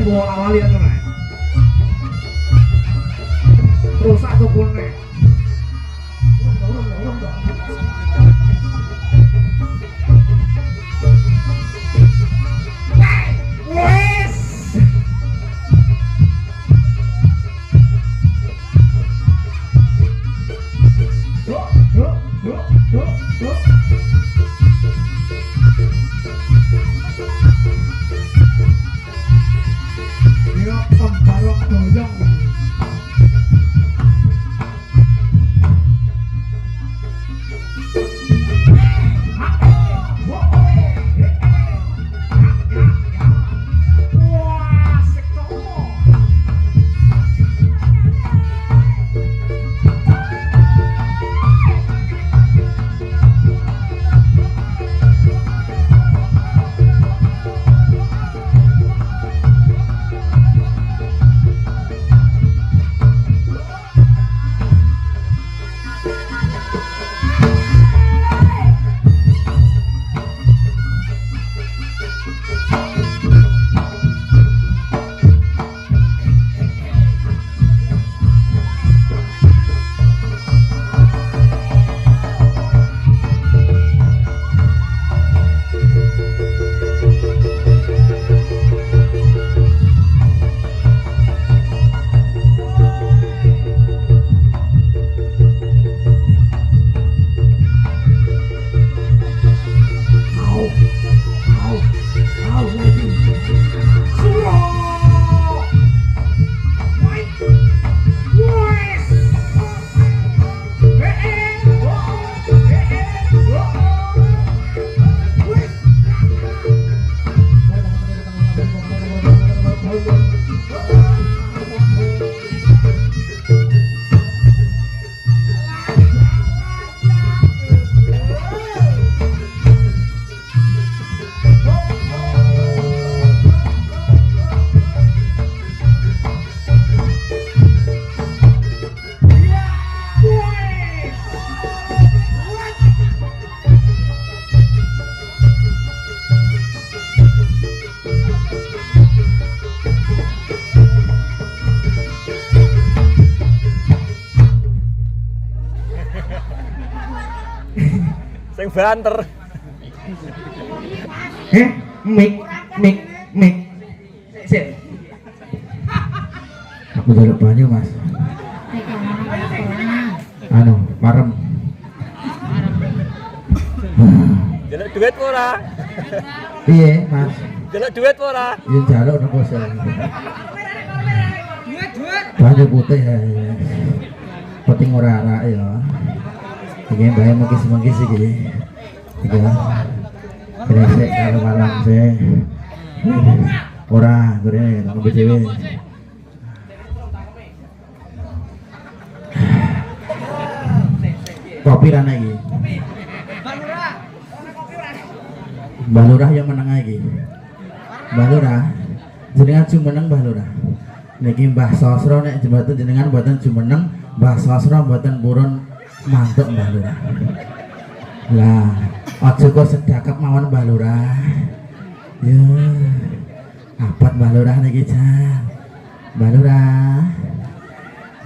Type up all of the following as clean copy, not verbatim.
bawa awali aja nih. Rusak tuh kuning. Sing banter. Mik. Sip. Aku jaluk banyu, Mas. Anu, parem. Jaluk duit ora? Piye, Mas? Jaluk duit ora? Yen jaluk nang kosel. Banyu putih ya. Penting ora arak ya. Iki bae mengkis-mengkis iki. Iki. Kresek karo malam se. Ora, gurene ngombe dhewe. Kopi rana iki. Mbah Lurah yang menang iki. Mbah Lurah. Jenengan jumeneng Mbah Lurah. Niki Mbah Sosro nek jembatan jenengan mboten jumeneng, Mbah Sosro mboten purun mantuk Mbah Lurah. Lah, aja kok sedekap mawon Mbah Lurah. Ya. Abot Mbah Lurah niki jan. Mbah Lurah.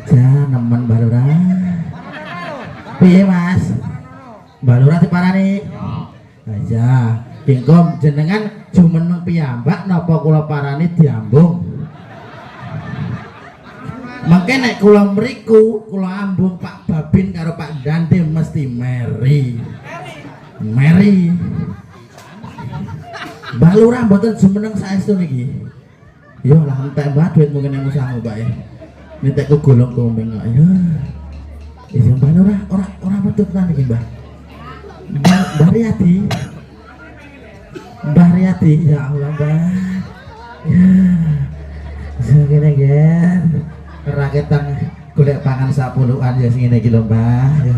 Jan nemen Mbah Lurah. Piye Mas? Mbah Lurah diparani. Aja, kingkom jenengan jumeneng piyambak napa kula parani diambung? Mangke nek kula mriku, kula ambung Pak Babin karo Pak Dante mesti meri. Mbah Lurah mboten jumeneng saestu niki. Yo lah entek mbah duit mungkin yang usahamu bae. Nitekku golong kumbing kok ya. Iya Mbah Lurah ora betul tenan iki Mbah. Mbah Riyadi. Mbah Riyadi ya Allah Mbah. Ya. Segene gen. Raketan golek pangan 10-an ya sing ngene iki lho Mbah.